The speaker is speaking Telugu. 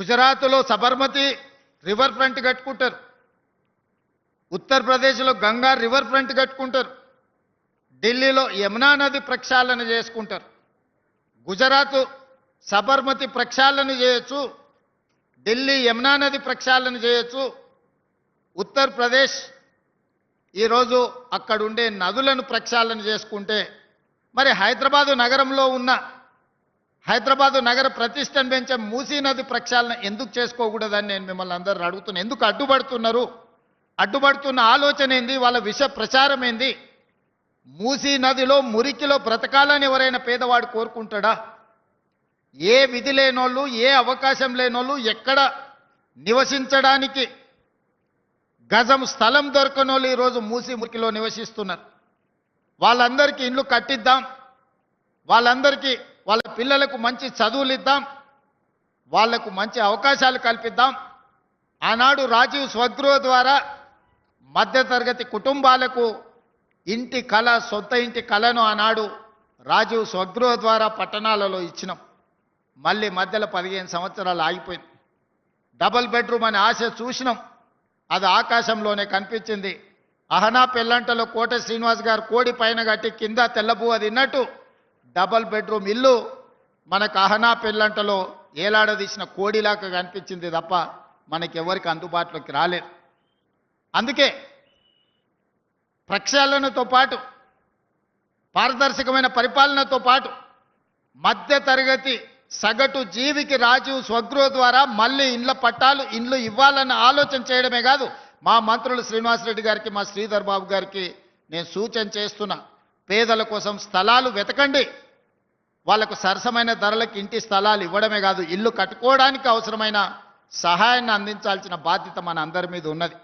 గుజరాత్లో సబర్మతి రివర్ ఫ్రంట్ కట్టుకుంటారు, ఉత్తరప్రదేశ్లో గంగా రివర్ ఫ్రంట్ కట్టుకుంటారు, ఢిల్లీలో యమునా నది ప్రక్షాళన చేసుకుంటారు. గుజరాత్ సబర్మతి ప్రక్షాళన చేయొచ్చు, ఢిల్లీ యమునా నది ప్రక్షాళన చేయొచ్చు, ఉత్తరప్రదేశ్ ఈరోజు అక్కడుండే నదులను ప్రక్షాళన చేసుకుంటే మరి హైదరాబాదు నగరంలో ఉన్న హైదరాబాదు నగర ప్రతిష్టను పెంచే మూసీ నది ప్రక్షాళన ఎందుకు చేసుకోకూడదని నేను మిమ్మల్ని అందరూ అడుగుతున్నాను. ఎందుకు అడ్డుపడుతున్నారు? అడ్డుపడుతున్న ఆలోచన ఏంది? వాళ్ళ విష ప్రచారం ఏంది? మూసీ నదిలో మురికిలో బ్రతకాలని ఎవరైనా పేదవాడు కోరుకుంటాడా? ఏ విధి లేనోళ్ళు, ఏ అవకాశం లేనోళ్ళు, ఎక్కడ నివసించడానికి గజం స్థలం దొరకనోళ్ళు ఈరోజు మూసీ మురికిలో నివసిస్తున్నారు. వాళ్ళందరికీ ఇల్లు కట్టిద్దాం, వాళ్ళందరికీ వాళ్ళ పిల్లలకు మంచి చదువులు ఇద్దాం, వాళ్లకు మంచి అవకాశాలు కల్పిద్దాం. ఆనాడు రాజీవ్ స్వగృహ ద్వారా మధ్యతరగతి కుటుంబాలకు ఇంటి కళ, సొంత ఇంటి కళను ఆనాడు రాజీవ్ స్వగృహ ద్వారా పట్టణాలలో ఇచ్చినాం. మళ్ళీ మధ్యలో 15 సంవత్సరాలు ఆగిపోయింది. డబుల్ బెడ్రూమ్ అనే ఆశ చూసినాం, అది ఆకాశంలోనే కనిపించింది. అహనా పెళ్ళంటలో కోట శ్రీనివాస్ గారు కోడి పైన కట్టి కింద తెల్లబువ్వ తిన్నట్టు డబుల్ బెడ్రూమ్ ఇల్లు మనకు అహనా పెళ్ళంటలో ఏలాడదీసిన కోడిలాగా కనిపించింది తప్ప మనకెవరికి అందుబాటులోకి రాలేదు. అందుకే ప్రక్షాళనతో పాటు పారదర్శకమైన పరిపాలనతో పాటు మధ్య తరగతి సగటు జీవికి రాజీవ్ స్వగృహ ద్వారా మళ్ళీ ఇండ్ల పట్టాలు, ఇండ్లు ఇవ్వాలన్న ఆలోచన చేయడమే కాదు, మా మంత్రులు శ్రీనివాసరెడ్డి గారికి, మా శ్రీధర్ బాబు గారికి నేను సూచన చేస్తున్నా, పేదల కోసం స్థలాలు వెతకండి. వాళ్లకు సరసమైన ధరలకు ఇంటి స్థలాలు ఇవ్వడమే కాదు, ఇల్లు కట్టుకోవడానికి అవసరమైన సహాయాన్ని అందించాల్సిన బాధ్యత మన అందరి మీద ఉన్నది.